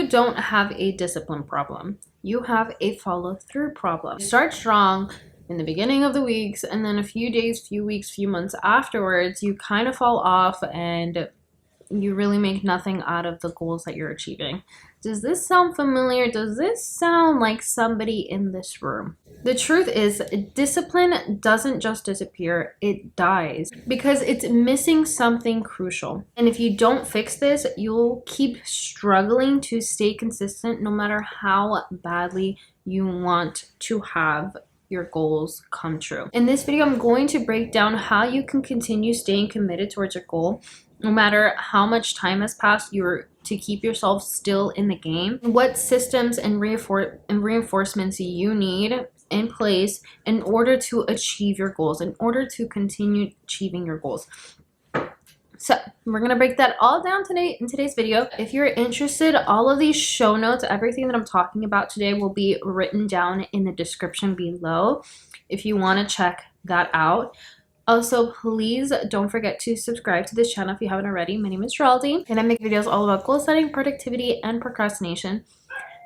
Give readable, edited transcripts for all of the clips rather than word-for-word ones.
you don't have a discipline problem. You have a follow-through problem. You start strong in the beginning of the weeks, and then a few days, few weeks, few months afterwards, you kind of fall off and you really make nothing out of the goals that you're achieving. Does this sound familiar? Does this sound like somebody in this room? The truth is, discipline doesn't just disappear, it dies because it's missing something crucial. And if you don't fix this, you'll keep struggling to stay consistent no matter how badly you want to have your goals come true. In this video, I'm going to break down how you can continue staying committed towards your goal no matter how much time has passed, to keep yourself still in the game, what systems and reinforcements you need in place in order to achieve your goals, in order to continue achieving your goals. So we're going to break that all down today in today's video. If you're interested, all of these show notes, everything that I'm talking about today will be written down in the description below if you want to check that out. Also, please don't forget to subscribe to this channel if you haven't already. My name is Geraldine, and I make videos all about goal setting, productivity, and procrastination.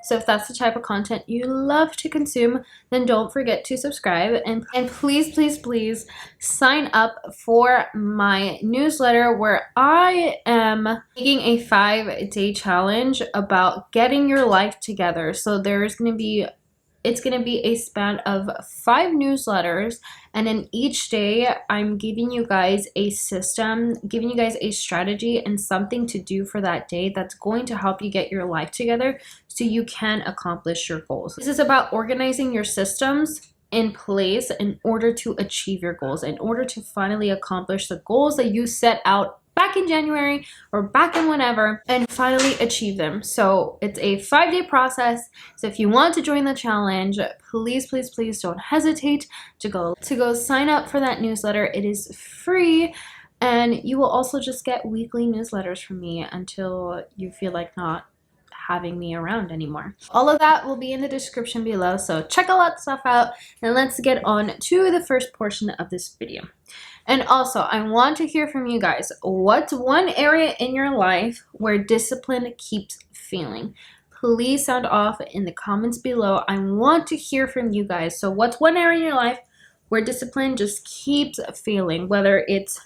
So if that's the type of content you love to consume, then don't forget to subscribe. And please, please, please sign up for my newsletter where I am making a 5-day challenge about getting your life together. So it's going to be a span of 5 newsletters, and in each day I'm giving you guys a system, giving you guys a strategy and something to do for that day that's going to help you get your life together so you can accomplish your goals. This is about organizing your systems in place in order to achieve your goals, in order to finally accomplish the goals that you set out back in January or back in whenever, and finally achieve them. So it's a 5-day process. So if you want to join the challenge, please, please, please don't hesitate to go sign up for that newsletter. It is free, and you will also just get weekly newsletters from me until you feel like not having me around anymore. All of that will be in the description below, so check all that stuff out, and let's get on to the first portion of this video. And also, I want to hear from you guys. What's one area in your life where discipline keeps failing? Please sound off in the comments below. I want to hear from you guys. So what's one area in your life where discipline just keeps failing, whether it's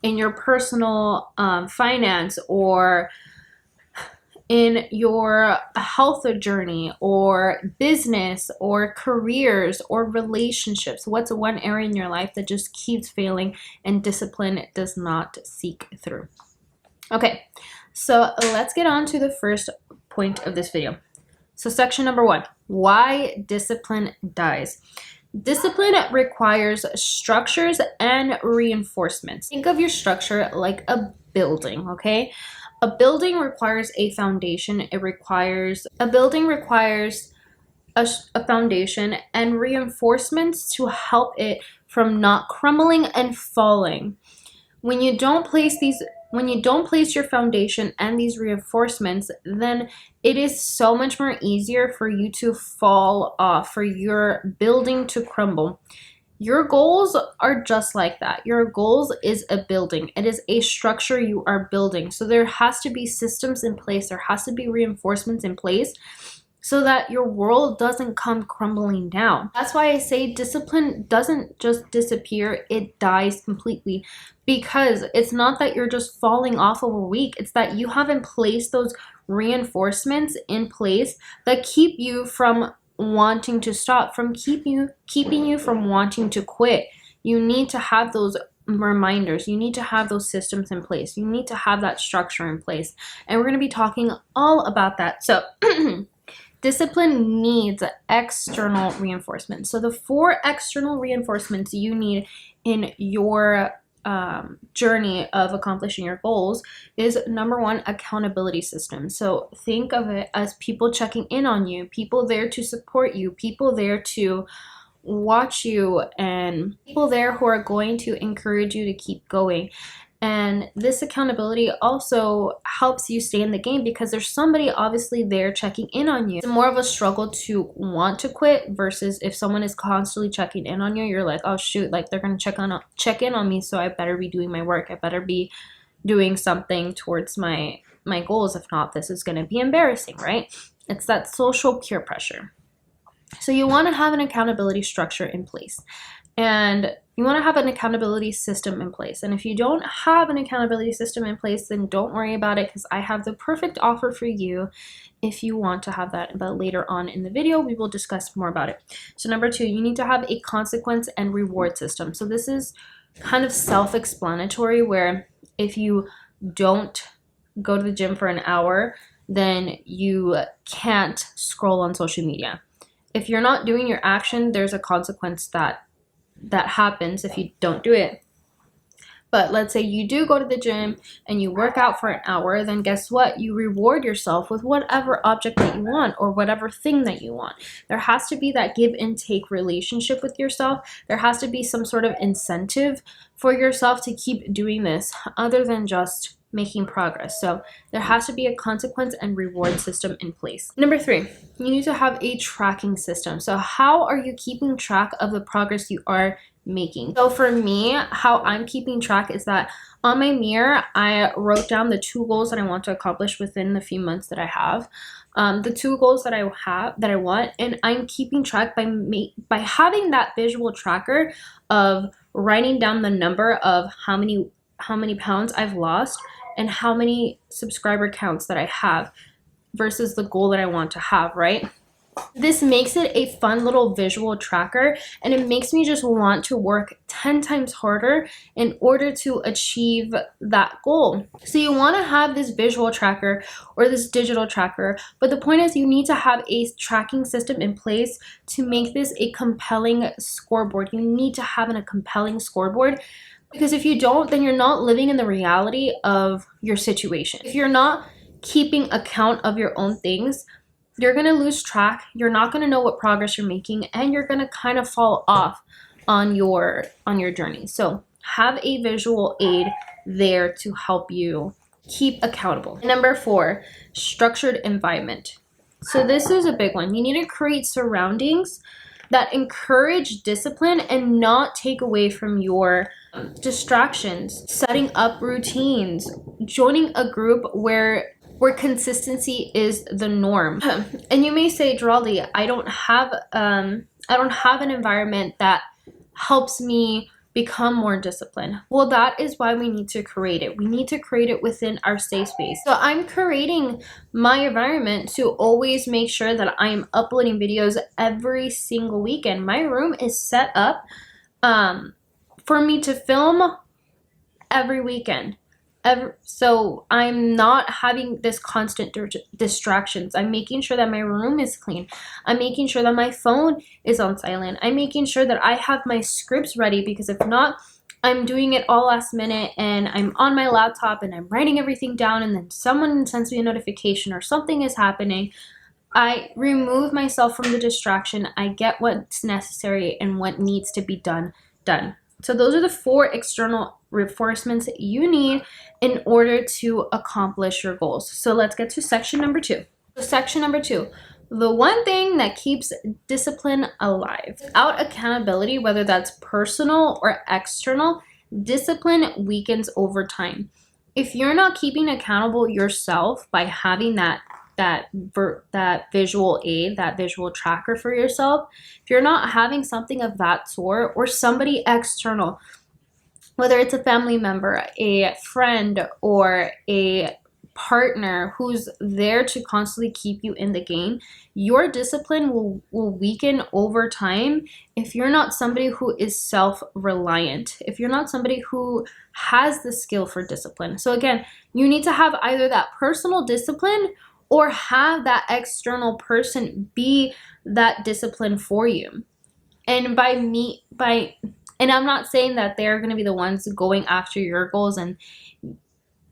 in your personal finance, or in your health journey, or business, or careers, or relationships? What's one area in your life that just keeps failing and discipline does not seek through? Okay, so let's get on to the first point of this video. So section number 1, why discipline dies. Discipline requires structures and reinforcements. Think of your structure like a building, okay? A building requires a foundation. A building requires a foundation and reinforcements to help it from not crumbling and falling. When you don't place your foundation and these reinforcements, then it is so much more easier for you to fall off, for your building to crumble. Your goals are just like that. Your goals is a building. It is a structure you are building. So there has to be systems in place. There has to be reinforcements in place so that your world doesn't come crumbling down. That's why I say discipline doesn't just disappear, it dies completely. Because it's not that you're just falling off over a week, it's that you haven't placed those reinforcements in place that keep you from wanting to stop, from keeping you from wanting to quit. You need to have those reminders. You need to have those systems in place. You need to have that structure in place. And we're going to be talking all about that. So discipline needs external reinforcement. So the 4 external reinforcements you need in your journey of accomplishing your goals is, number 1, accountability system. So think of it as people checking in on you, people there to support you, people there to watch you, and people there who are going to encourage you to keep going. And this accountability also helps you stay in the game because there's somebody obviously there checking in on you. It's more of a struggle to want to quit versus if someone is constantly checking in on you, you're like, oh shoot, like they're going to check in on me, so I better be doing my work. I better be doing something towards my my goals. If not, this is going to be embarrassing, right? It's that social peer pressure. So you want to have an accountability structure in place, and you want to have an accountability system in place. And if you don't have an accountability system in place, then don't worry about it, because I have the perfect offer for you if you want to have that. But later on in the video, we will discuss more about it. So number 2, you need to have a consequence and reward system. So this is kind of self-explanatory, where if you don't go to the gym for an hour, then you can't scroll on social media. If you're not doing your action, there's a consequence that happens if you don't do it. But let's say you do go to the gym and you work out for an hour, then guess what? You reward yourself with whatever object that you want or whatever thing that you want. There has to be that give and take relationship with yourself. There has to be some sort of incentive for yourself to keep doing this other than just making progress. So there has to be a consequence and reward system in place. Number 3, you need to have a tracking system. So how are you keeping track of the progress you are making? So for me, how I'm keeping track is that on my mirror, I wrote down the 2 goals that I want to accomplish within the few months that I have. The 2 goals that I want, and I'm keeping track by having that visual tracker of writing down the number of how many pounds I've lost and how many subscriber counts that I have versus the goal that I want to have, right? This makes it a fun little visual tracker, and it makes me just want to work 10 times harder in order to achieve that goal. So you want to have this visual tracker or this digital tracker, but the point is you need to have a tracking system in place to make this a compelling scoreboard. You need to have a compelling scoreboard, because if you don't, then you're not living in the reality of your situation. If you're not keeping account of your own things, you're going to lose track. You're not going to know what progress you're making, and you're going to kind of fall off on your journey. So have a visual aid there to help you keep accountable. Number 4, structured environment. So this is a big one. You need to create surroundings that encourage discipline and not take away from your distractions. Setting up routines, joining a group where consistency is the norm. And you may say, Drali, I don't have an environment that helps me become more disciplined. Well, that is why we need to create it. We need to create it within our safe space. So I'm creating my environment to always make sure that I am uploading videos every single weekend. My room is set up for me to film every weekend. So I'm not having this constant distractions. I'm making sure that my room is clean. I'm making sure that my phone is on silent. I'm making sure that I have my scripts ready, because if not, I'm doing it all last minute and I'm on my laptop and I'm writing everything down, and then someone sends me a notification or something is happening. I remove myself from the distraction. I get what's necessary and what needs to be done. So those are the 4 external reinforcements you need in order to accomplish your goals. So let's get to section number 2. So section number 2, the one thing that keeps discipline alive. Without accountability, whether that's personal or external, discipline weakens over time. If you're not keeping accountable yourself by having that visual aid, that visual tracker for yourself, if you're not having something of that sort, or somebody external, whether it's a family member, a friend, or a partner who's there to constantly keep you in the game, your discipline will weaken over time if you're not somebody who is self-reliant, if you're not somebody who has the skill for discipline. So again, you need to have either that personal discipline or have that external person be that discipline for you. And and I'm not saying that they're going to be the ones going after your goals and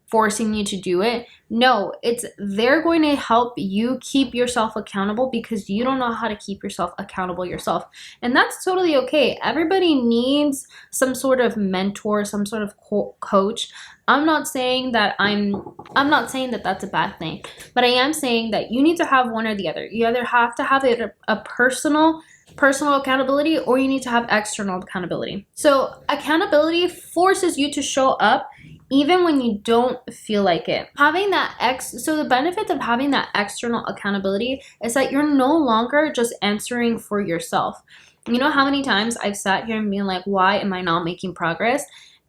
forcing you to do it. No, they're going to help you keep yourself accountable, because you don't know how to keep yourself accountable yourself. And that's totally okay. Everybody needs some sort of mentor, some sort of coach. I'm not saying that that's a bad thing, but I am saying that you need to have one or the other. You either have to have a personal accountability, or you need to have external accountability. So accountability forces you to show up even when you don't feel like it. Having that so the benefits of having that external accountability is that you're no longer just answering for yourself. You know how many times I've sat here and been like, why am I not making progress?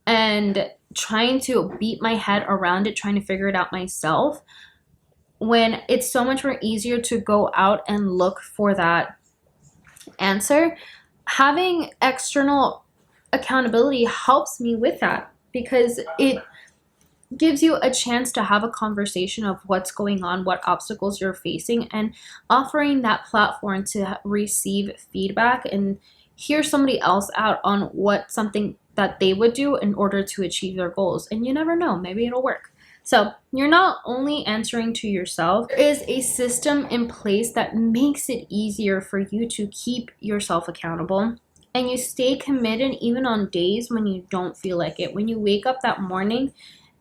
And trying to beat my head around it, trying to figure it out myself, when it's so much more easier to go out and look for that answer. Having external accountability helps me with that, because it gives you a chance to have a conversation of what's going on, what obstacles you're facing, and offering that platform to receive feedback and hear somebody else out on what something that they would do in order to achieve their goals. And you never know, maybe it'll work. So you're not only answering to yourself, there is a system in place that makes it easier for you to keep yourself accountable. And you stay committed even on days when you don't feel like it. When you wake up that morning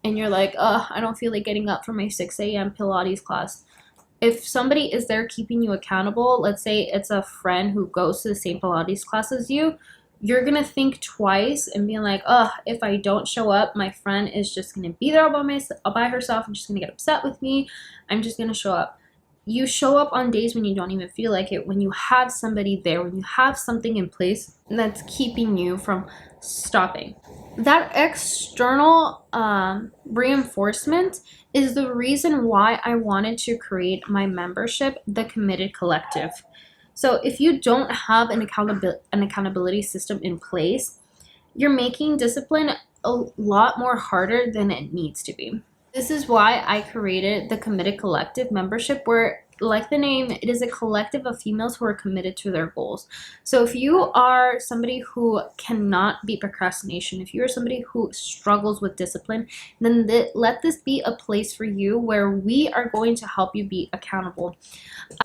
and you're like, I don't feel like getting up for my 6 a.m. Pilates class. If somebody is there keeping you accountable, let's say it's a friend who goes to the same Pilates class as you, you're going to think twice and be like, if I don't show up, my friend is just going to be there by herself and she's going to get upset with me. I'm just going to show up. You show up on days when you don't even feel like it, when you have somebody there, when you have something in place that's keeping you from stopping. That external reinforcement is the reason why I wanted to create my membership, The Committed Collective. So if you don't have an accountability system in place, you're making discipline a lot more harder than it needs to be. This is why I created the Committed Collective membership, where, like the name, it is a collective of females who are committed to their goals. So if you are somebody who cannot beat procrastination, if you are somebody who struggles with discipline, then let this be a place for you where we are going to help you be accountable.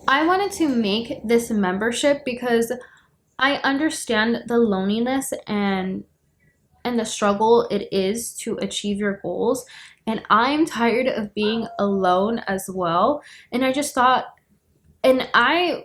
I wanted to make this membership because I understand the loneliness and the struggle it is to achieve your goals. And I'm tired of being alone as well. And I just thought, and I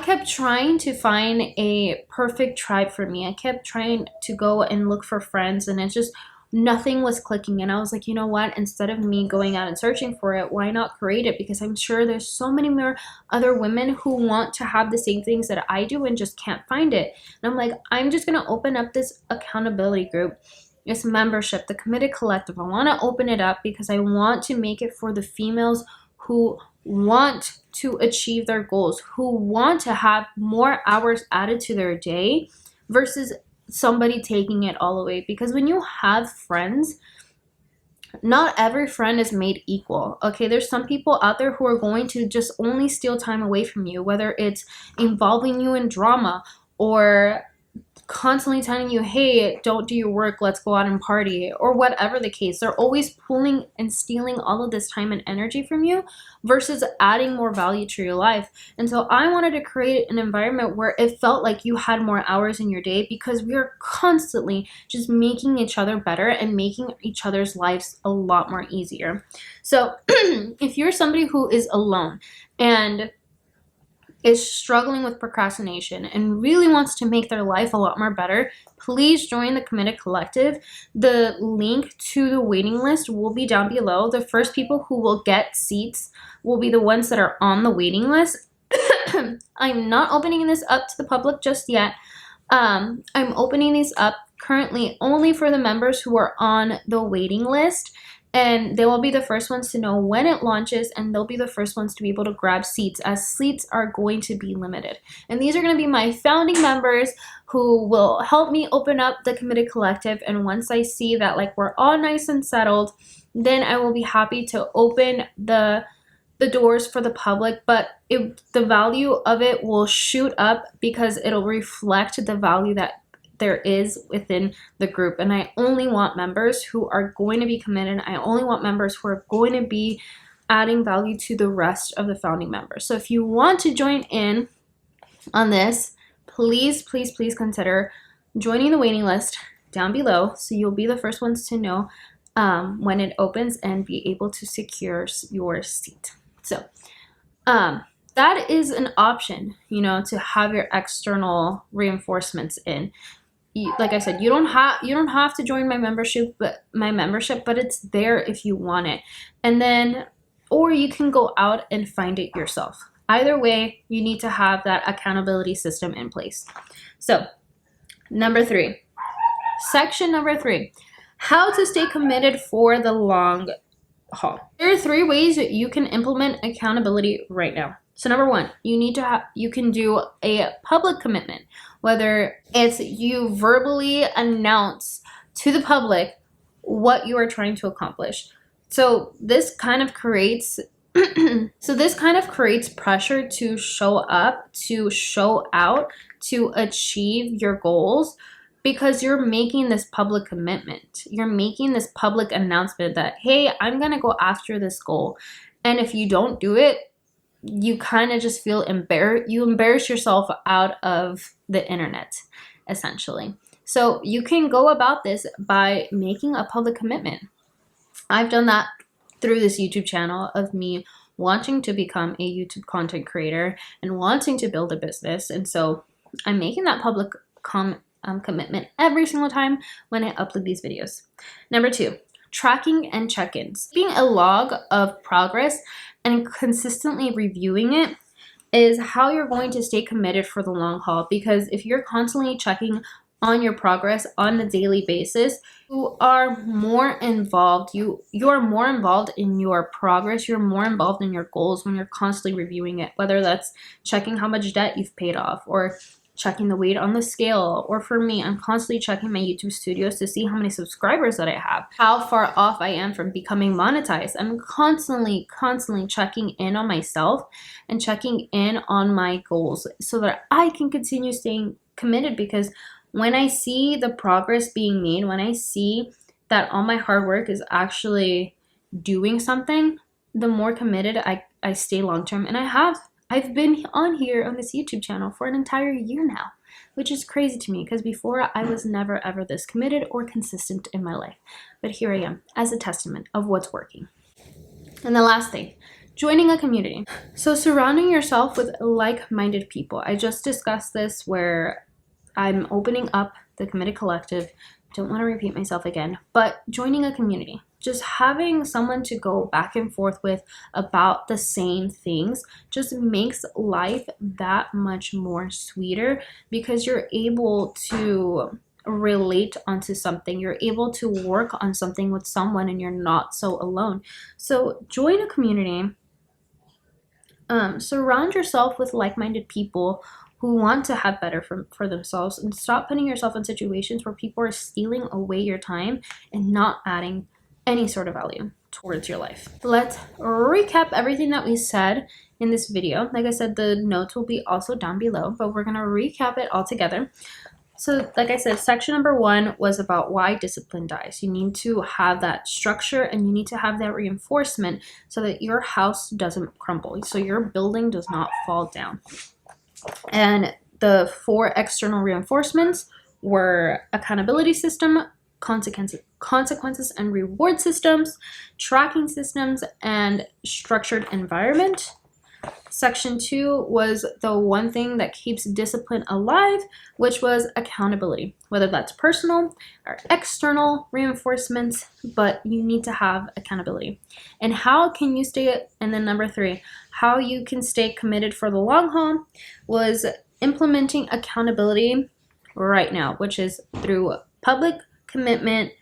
kept trying to find a perfect tribe for me. I kept trying to go and look for friends, and it's just nothing was clicking. And I was like, you know what? Instead of me going out and searching for it, why not create it? Because I'm sure there's so many more other women who want to have the same things that I do and just can't find it. And I'm like, I'm just going to open up this accountability group, this membership, the Committed Collective. I want to open it up because I want to make it for the females who want to achieve their goals, who want to have more hours added to their day versus somebody taking it all away. Because when you have friends, not every friend is made equal. Okay, there's some people out there who are going to just only steal time away from you, whether it's involving you in drama or constantly telling you, hey, don't do your work, let's go out and party, or whatever the case. They're always pulling and stealing all of this time and energy from you versus adding more value to your life. And so I wanted to create an environment where it felt like you had more hours in your day, because we are constantly just making each other better and making each other's lives a lot more easier. So if you're somebody who is alone and is struggling with procrastination and really wants to make their life a lot more better, please join the Committed Collective. The link to the waiting list will be down below. The first people who will get seats will be the ones that are on the waiting list. I'm not opening this up to the public just yet. I'm opening these up currently only for the members who are on the waiting list. And they will be the first ones to know when it launches, and they'll be the first ones to be able to grab seats, as seats are going to be limited. And these are going to be my founding members who will help me open up the Committed Collective. And once I see that like we're all nice and settled, then I will be happy to open the doors for the public. But the value of it will shoot up because it'll reflect the value that there is within the group. And I only want members who are going to be committed. I only want members who are going to be adding value to the rest of the founding members. So if you want to join in on this, please consider joining the waiting list down below, so you'll be the first ones to know when it opens and be able to secure your seat. So that is an option, to have your external reinforcements in. like I said, you don't have to join my membership, but it's there if you want it. And then, or you can go out and find it yourself. Either way, you need to have that accountability system in place. So, section number 3, how to stay committed for the long haul. There are 3 ways that you can implement accountability right now. So number 1, you can do a public commitment, whether it's you verbally announce to the public what you are trying to accomplish. So this kind of creates pressure to show up, to show out, to achieve your goals, because you're making this public commitment. You're making this public announcement that, hey, I'm going to go after this goal. And if you don't do it, you kind of just feel embarrassed. You embarrass yourself out of the internet, essentially. So you can go about this by making a public commitment. I've done that through this YouTube channel of me wanting to become a YouTube content creator and wanting to build a business. And so I'm making that public commitment every single time when I upload these videos. Number 2, tracking and check-ins. Keeping a log of progress and consistently reviewing it is how you're going to stay committed for the long haul. Because if you're constantly checking on your progress on a daily basis, you are more involved. You're more involved in your progress. You're more involved in your goals when you're constantly reviewing it, whether that's checking how much debt you've paid off, or checking the weight on the scale. Or for me, I'm constantly checking my YouTube studios to see how many subscribers that I have, how far off I am from becoming monetized. I'm constantly checking in on myself and checking in on my goals so that I can continue staying committed. Because when I see the progress being made, when I see that all my hard work is actually doing something, the more committed I stay long term. And I've been on here on this YouTube channel for an entire year now, which is crazy to me because before I was never ever this committed or consistent in my life. But here I am as a testament of what's working. And the last thing, joining a community. So surrounding yourself with like-minded people. I just discussed this where I'm opening up the Committed Collective. Don't want to repeat myself again, but joining a community. Just having someone to go back and forth with about the same things just makes life that much more sweeter, because you're able to relate onto something. You're able to work on something with someone and you're not so alone. So join a community. Surround yourself with like-minded people who want to have better for themselves, and stop putting yourself in situations where people are stealing away your time and not adding any sort of value towards your life. Let's recap everything that we said in this video. Like I said, the notes will be also down below, but we're going to recap it all together. So like I said, section number 1 was about why discipline dies. You need to have that structure and you need to have that reinforcement so that your house doesn't crumble, so your building does not fall down. And the 4 external reinforcements were accountability system, consequences and reward systems, tracking systems, and structured environment. Section 2 was the one thing that keeps discipline alive, which was accountability, whether that's personal or external reinforcements, but you need to have accountability. And how can you stay, and then number 3, how you can stay committed for the long haul was implementing accountability right now, which is through public commitment,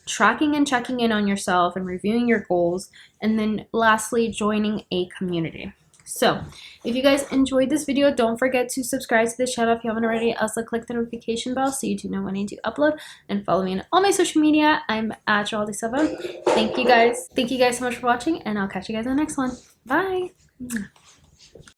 tracking and checking in on yourself and reviewing your goals, and then lastly, joining a community. So if you guys enjoyed this video, don't forget to subscribe to this channel if you haven't already. Also click the notification bell so you do know when I do upload, and follow me on all my social media. I'm at Geraldine7. Thank you guys so much for watching, and I'll catch you guys in the next one. Bye.